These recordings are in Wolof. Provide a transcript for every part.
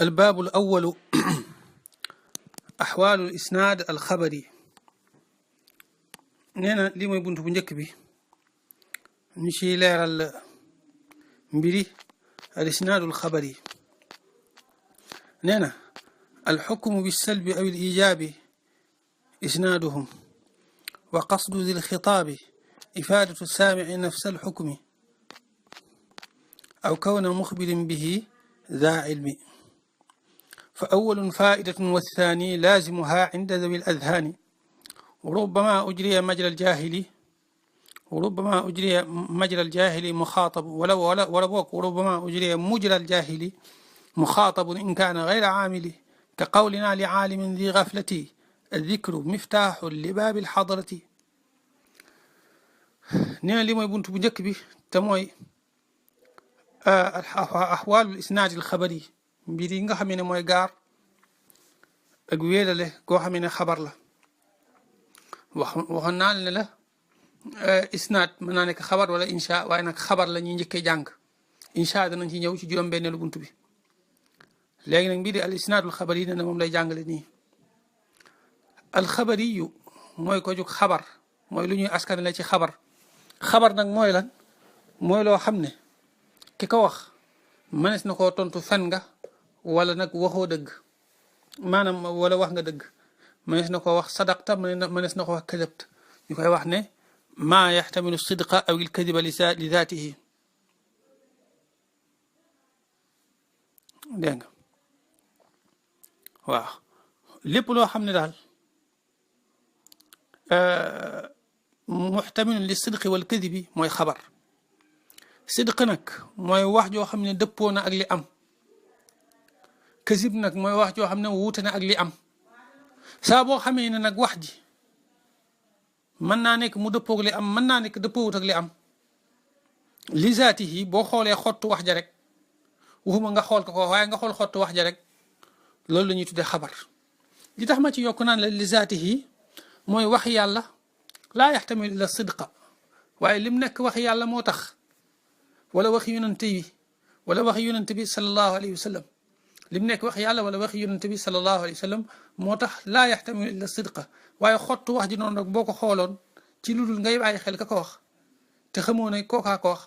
الباب الأول أحوال الإسناد الخبري. نينا لي موي بونتو بو نجيك بي نشي ليرال مبيري الإسناد الخبري. نينا الحكم بالسلب أو الإيجاب إسنادهم، وقصد ذي الخطاب إفادة السامع نفس الحكم أو كون مخبر به ذا علم. فأول فائدة والثاني لازمها عند ذوي الأذهان، وربما أجري مجرى الجاهل مخاطب وربما أجري مجرى الجاهل مخاطب إن كان غير عامل، كقولنا لعالم ذي غفلة الذكر مفتاح لباب الحضرة. نينا لي موي بونتو بو نجيك بي تا موي أحوال الإسناد الخبري، mbir yi nga xam ne mooy gaar ak wéelale goo xam ne xabar la. waxoon naa ne la isnaad mën naa nekk xabar wala insha, waaye nag xabar la ñuy njëkkee jàng. insha danañ ci ñëw ci juróom-benneelu bunt bi. léegi nag mbiri al isnaadul xabar yi ne moom lay jàngale nii. alxabari yu mooy ko jug xabar, mooy lu ñuy askanale ci xabar. xabar nag mooy lan? mooy loo xam ne ki ko wax mënees na koo tontu fen nga wala nag waxoo dëgg, maanaam wala wax nga dëgg. mënees na koo wax sadaqta, mënees na ko wax kadabta. ñu koy wax ne maa yaxtamilu sidqa aw il kadiba li zaatihi. dégg nga waaw, lépp loo xam ne daal muxtamilun li sidqi wal kadibi mooy xabar. sidq nag mooy wax joo xam ne dëppoo na ak li am. kasib nag mooy wax joo xam ne wuute na ak li am. saa boo xamee ne nag wax ji mën naa nekk mu dëppoog li am, mën naa nekk dëppoowut ak li am. li zaatihi boo xoolee xottu wax ja rek, waxuma nga xool ko waaye nga xool xottu wax ja rek, loolu la ñuy tuddee xabar. li tax ma ci yokk naan la li zaatihi mooy wax yàlla laa yaxtamil illa sidqa, waaye lim nekk wax yàlla moo tax, wala waxi yonente bi, wala waxi yonente bi sallallahu alayhi wa sallam. lim nekk wax yàlla wala waxi yonente bi sallallahu alayhi wa sallam moo tax laa yaxtamilu illa sidqa. waaye xottu wax ji noonu rek boo ko xooloon ci lu dul ngay bàyyi xel ka ko wax te xamoo ne kookaa ko wax,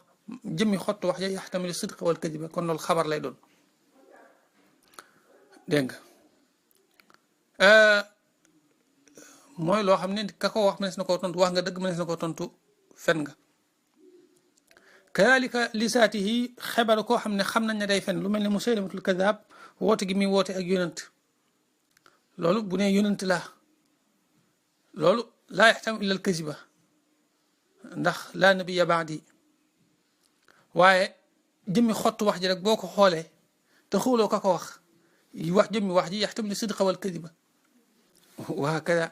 jëmmi xottu wax ja yaxtamilu sidqa wal kadiba, kon loolu xabar lay doon. dégg nga mooy loo xam ne ka ko wax mënees na koo tontu wax nga dëgg, mënees na koo tontu fen nga. kadalika lisaatihi xebar koo xam ne xam nañ ne day fen, lu mel ne Musaylamatul Kadaab woote gi muy woote ak yonent. loolu bu ne yonent la, loolu laa yaxtam illa al kaziba, ndax laa nabiya baadi. waaye jëmmi xottu wax ji rek boo ko xoolee te xooloo ka ko wax jëmmi wax ji yaxtamilu sidqa wal kadiba wa hakada.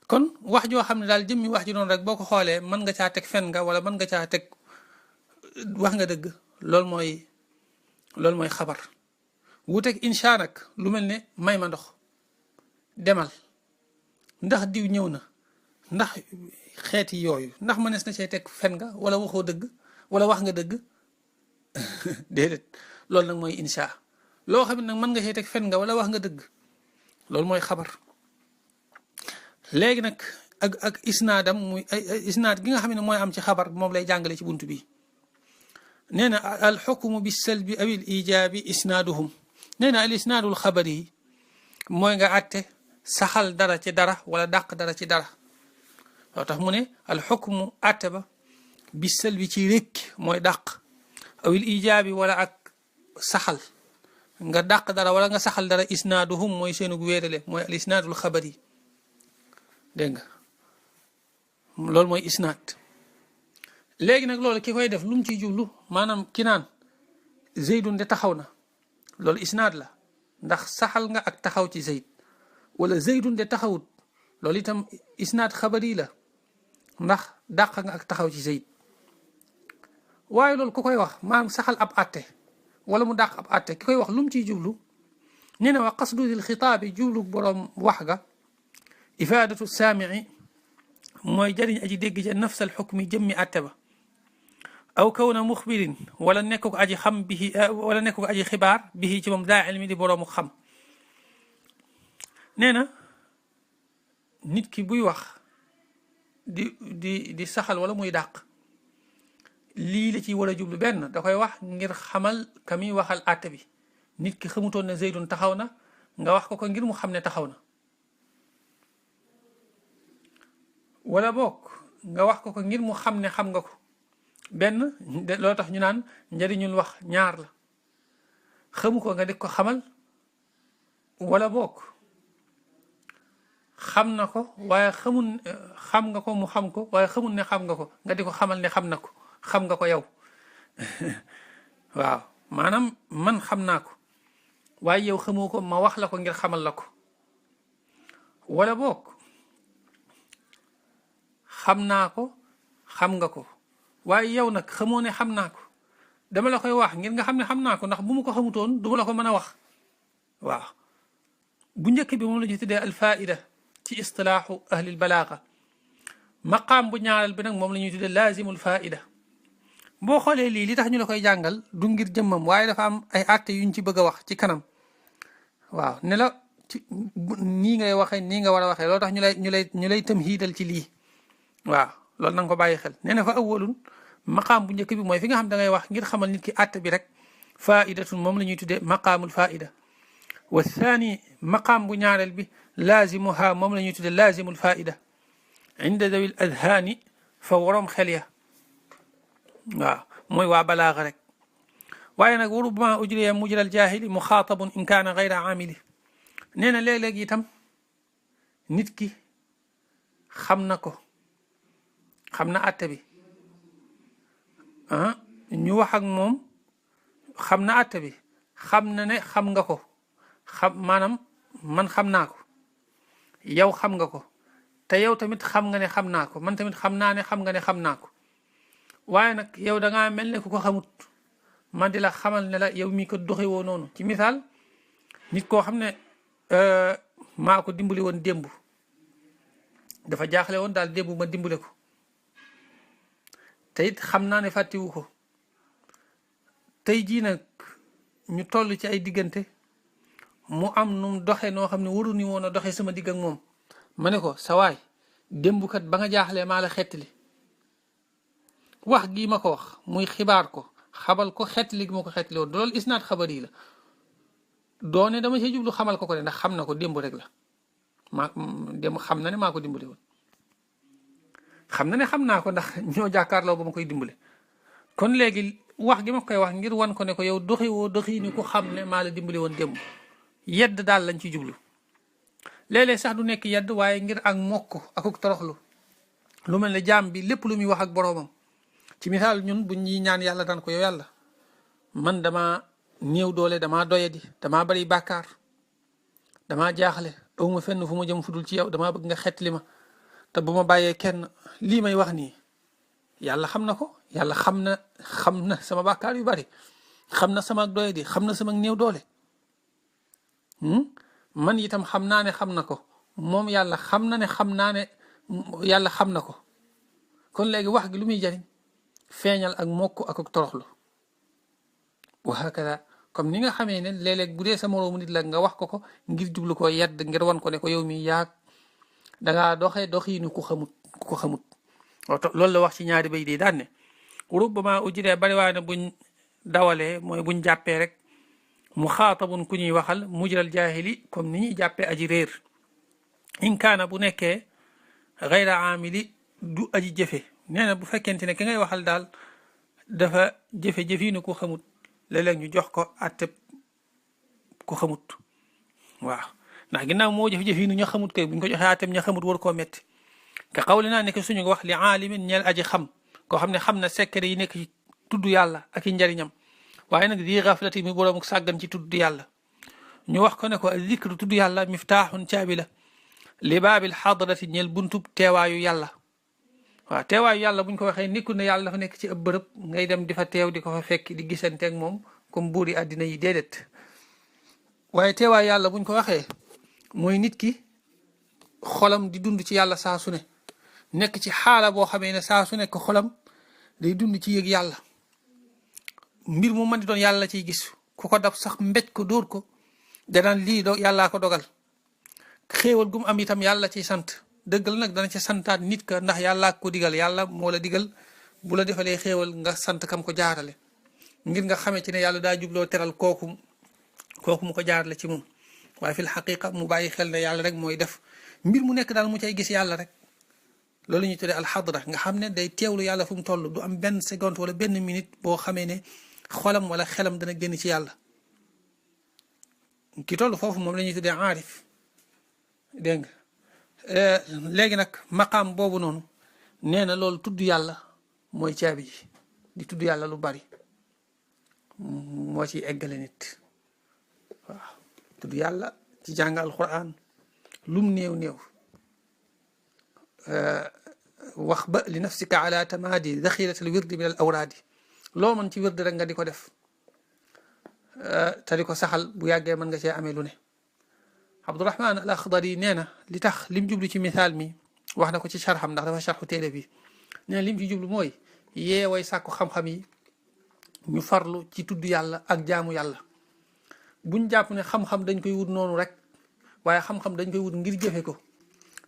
kon wax joo xam ne daal jëmmi wax ji noonu rek boo ko xoolee mën nga caa teg fen nga wala mën nga caa teg wax nga dëgg, loolu mooy xabar. wuuteeg insha nag lu mel ne may ma ndox, demal, ndax diw ñëw na, ndax xeeti yooyu, ndax mënees na cee teg fen nga wala waxoo dëgg wala wax nga dëgg déedéet. loolu nag mooy insha. loo xam ne nag mën nga cee teg fen nga wala wax nga dëgg, loolu mooy xabar. léegi nag ak isnaadam muy isnaad gi nga xam ne mooy am ci xabar moom lay jàngale ci buntu bi. nee na al xukmu bi salbi aw il ijaabi isnaaduhum. nee na al isnaadul xabar yi mooy nga àtte saxal dara ci dara wala dàq dara ci dara. loo tax mu ne al xukmu àtte ba bi salbi ci rekk mooy dàq, aw il ijaabi wala ak saxal nga dàq dara wala nga saxal dara, isnaaduhum mooy seenu wéerale, mooy al isnaadul xabar yi. dégg nga loolu mooy isnaad. léegi nag loolu ki koy def lu mu ciy jublu, maanaam ki naan zeydun de taxaw na, loolu isnaad la ndax saxal nga ak taxaw ci zeyd. wala zeydun de taxawut, loolu itam isnaad xabari la ndax dàq nga ak taxaw ci zeyd. waaye loolu ku koy wax maanaam saxal ab àtte wala mu dàq ab àtte, ki koy wax lu mu ciy jublu, nee na wa qasdu dil xitaabi, jublu boroom wax ga, ifaadatu saamii mooy jëriñ aji dégg ja nafsal xukmi jëmmi àtte ba, aw kawna muxbirin wala nekk ko aji xam bihi wala nekk ko aji xibaar bihi ci moom daa ilmi di boroomu xam. nee na nit ki buy wax di saxal wala muy dàq lii la ci war a jublu benn da koy wax ngir xamal ka muy waxal àtte bi. nit ki xamutoon ne Zeydun taxaw na nga wax ko ngir mu xam ne taxaw na, wala boog nga wax ko ngir mu xam ne xam nga ko. benn loo tax ñu naan njëriñul wax ñaar la, xamu ko nga di ko xamal, wala boog xam na ko waaye xamul xam nga ko mu xam ko waaye xamul ne xam nga ko nga di ko xamal ne xam na ko, xam nga ko yow. waaw maanaam man xam naa ko waaye yow xamoo ko ma wax la ko ngir xamal la ko. wala boog xam naa ko xam nga ko waaye yow nag xamoo ne xam naa ko, dama la koy wax ngir nga xam ne xam naa ko, ndax bu ma ko xamutoon du ma la ko mën a wax. waaw bu njëkk bi moom la ñu tuddee alfaida ci istilaaxu ahlil balaaga. maqaam bu ñaareel bi nag moom la ñuy tuddee laazimul faida. boo xoolee lii li tax ñu la koy jàngal du ngir jëmmam waaye dafa am ay àtte yuñ ci bëgg a wax ci kanam. waaw ne la ci nii ngay waxee nii nga war a waxee loolu tax ñu lay tamhiidal ci lii. waaw loolu na nga ko bàyyi xel. nee na fa awwalun maqaam bu njëkk bi mooy fi nga xam da ngay wax ngir xamal nit ki àtte bi rek faidatun moom la ñuy tuddee maqaamul faida. wa thani maqaam bu ñaareel bi laazimuha moom la ñuy tuddee laazimul faida inda dawil adhaani fa waroom xel ya. waaw mooy waa balaaxa rek. waaye nag wa rubbama ujriya mujral jaahili muxaatabun in kaana gayra aamili. nee na léeg-léeg itam nit ki xam na ko, xam na àtte bi ñu wax ak moom, xam na àtte bi, xam na ne xam nga ko, maanaam man xam naa ko, yow xam nga ko, te yow tamit xam nga ne xam naa ko, man tamit xam naa ne xam nga ne xam naa ko. waaye nag yow da ngaa mel ne ku ko xamut, man di la xamal ne la yow mii ko doxe woo noonu. ci misaal nit koo xam ne maa ko dimbali woon démb, dafa jaaxle woon daal démb ma dimbale ko, te it xam naa ne fàttiwu ko. tey jii nag ñu toll ci ay diggante mu am nu doxe noo xam ne waru ni woon a doxe sama digg ak moom. ma ne ko sa waay démb kat ba nga jaaxlee maa la xettali. wax gii ma ko wax muy xibaar ko xabal ko xettali gi ma ko xettali woon loolu isnaad xabar yi la. doone dama ci jublu xamal ko de ndax xam na ko démb rek la démb xam na ne maa ko dimbale woon, xam na ne xam naa ko ndax ñoo jàkkaarloo ba ma koy dimbale. kon léegi wax gi ma koy wax ngir wan ko ne ko yow doxiwoo doxi ni ko xam ne maa la dimbale woon démb. yedd daal lañ ci jublu. léeg-léeg sax du nekk yedd waaye ngir ak mokk akuk toroxlu. lu mel ne jaam bi lépp lu muy wax ak boroomam. ci misaal ñun bu ñuy ñaan yàlla daan ko yow yàlla man dama néew doole, damaa doyadi, damaa bari bàkkaar, damaa jaaxle, awma fenn fu ma jëm fudul ci yow, damaa bëgg nga xettali ma, te bu ma bàyyee kenn lii may wax nii yàlla xam na ko. yàlla xam na sama bàkkaar yu bari, xam na sama doyadi, xam na sama néew doole. man itam xam naa ne xam na ko, moom yàlla xam na ne xam naa ne yàlla xam na ko. kon léegi wax gi lu muy jariñ feeñal ak mokk ak toroxlu. wa hakada comme ni nga xamee ne léeg-léeg bu dee sa moroomu nit la nga wax ko ngir jublu ko yedd ngir wan ko ne ko yow mi yaag dangaa doxee doxiinu ku ko xamut. loolu la wax ci ñaari bay di daan ne rubbama ujree bari waa ne buñ dawalee mooy buñ jàppee rek mu xaatabun ku ñuy waxal mujral jaahili comme ni ñuy jàppee aji réer. in kaana bu nekkee gayra aamili du aji jëfe. nee na bu fekkente ne ki ngay waxal daal dafa jëfe-jëfiinu ku xamut léeg-léeg ñu jox ko àtte ku xamut. waaw ndax ginnaaw moo jëfe-jëfiinu ña xamut kay buñ ko joxee àtteem ña xamut war koo metti. ka xawli naa nekk suñu wax li aalimin ñeel aji xam koo xam ne xam na secret yi nekk ci tudd yàlla ak i njariñam waaye nag di xaflati mi boroomu sàggan ci tudd yàlla. ñu wax ko ne ko zikru tudd yàlla miftaaxun caabi la li baabil xadrati ñeel buntub teewaayu yàlla. waaw teewaayu yàlla buñ ko waxee nekkul ne yàlla dafa nekk ci ab bërëb ngay dem di fa teew di ko fa fekk di gisanteeg moom comme buuri àddina yi déedéet. waaye teewaayu yàlla buñ ko waxee mooy nit ki xolam di dund ci yàlla saa su ne nekk ci xaala boo xamee ne saa su nekk xolam day dund ci yëg yàlla. mbir mu mën di doon yàlla ciy gis ku ko dab sax mbéj ko dóor ko danaan lii yàllaa ko dogal xéewal gu mu am itam yàlla ciy sant dëggal nag dana ci santaat nit ka ndax yàllaa ko digal yàlla moo la digal bu la defalee xéewal nga sant kam ko jaarale ngir nga xamee ci ne yàlla daa jubloo teral kooku mu ko jaarale ci moom waaye fil xaqiqa mu bàyyi xel ne yàlla rek mooy def mbir mu nekk daal mu cay gis yàlla rek loolu ñu tuddee alxadra nga xam ne day teewlu yàlla fu mu toll du am benn seconde wala benn minute boo xamee ne xolam wala xelam dana génn ci yàlla ki toll foofu moom la ñuy tuddee aarif dégg nga léegi nag maqaam boobu noonu nee na loolu tudd yàlla mooy caabi ji di tudd yàlla lu bari moo ciy eggale nit waaw tudd yàlla ci jàng alquran lum néew néew wax ba li nafsika ala tamaadi daxiratal wirdi min al awraadi loo mën ci wirdi rek nga di ko def te di ko saxal bu yàggee mën nga cee amee lu ne Abdurahman al Axdari nee na li tax lim jublu ci misaal mi wax na ko ci sharxam ndax dafa sharxu téere bi nee na lim ci jublu mooy yeeway sàkku xam-xam yi ñu farlu ci tudd yàlla ak jaamu yàlla buñ jàpp ne xam-xam dañ koy wut noonu rek waaye xam-xam dañ koy wut ngir jëfe ko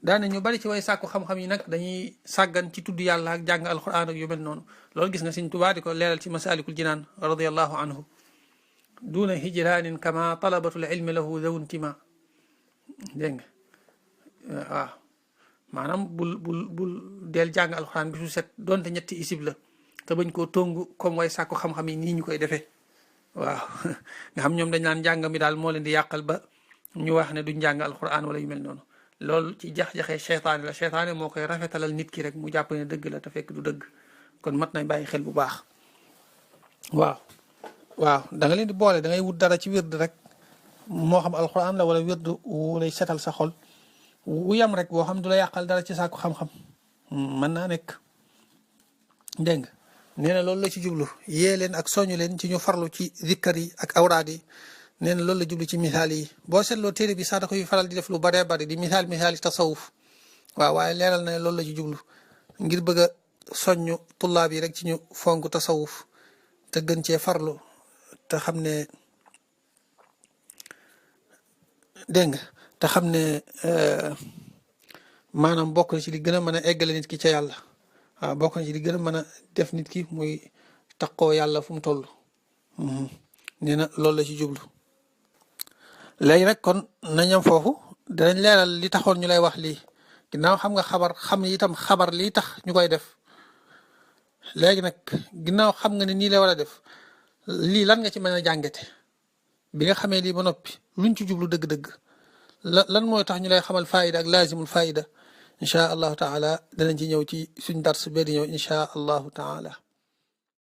daane ñu bari ci way sàkku xam-xam yi nag dañuy sàggan ci tudd yàlla ak jàng alquran ak yu mel noonu loolu gis nga Sëñ Tuubaa di ko leeral ci masaalikul jinaan radiyallahu anhu duna hijraanin kama talabatul ilmi lahu zawuntima dégg nga waaw maanaam bul del jàng alquran bi su set donte ñetti isib la te bañ koo tongu comme way sàkku xam-xam yi nii ñu koy defee waaw nga xam ñoom dañ naan njàng mi daal moo leen di yàqal ba ñu wax ne duñ jàng alquran wala yu mel noonu loolu ci jax-jaxee cheytaane la cheytaane moo koy rafetalal nit ki rek mu jàpp ne dëgg la te fekk du dëgg kon mat nañ bàyyi xel bu baax waaw da nga leen di boole da ngay wut dara ci wird rek moo xam alquran la wala wird wu lay setal sa xol wu yam rek boo xam du la yàqal dara ci sàkku xam-xam mën naa nekk dégg nga nee na loolu la ci jublu yee leen ak soñu leen ci ñu farlu ci zikkar yi ak awraad yi nee na loolu la jublu ci misaal yi boo seetloo téere bi sax da koy faral di def lu baree bari di misaal yi tasawuf waaw waaye leeral na ne loolu la ci jublu ngir bëgg a soññu tullaab yi rek ci ñu fonk tasawuf te gën cee farlu te xam ne dégg nga te xam ne maanaam bokk na ci li gën a mën a eggale nit ki ca yàlla waaw bokk na ci li gën a mën a def nit ki muy taqoo yàlla fu mu toll nee na loolu la ci jublu léegi nag kon nañam foofu danañ leeral li taxoon ñu lay wax lii ginnaaw xam nga xabar xam itam xabar lii tax ñu koy def léegi nag ginnaaw xam nga ne nii la war a def lii lan nga ci mën a jàngate bi nga xamee lii ba noppi luñ ci jublu dëgg-dëgg lan mooy tax ñu lay xamal faayida ak laazimul faayida incha allahu taala danañ ci ñëw ci suñ dars bee di ñëw incha allahu taala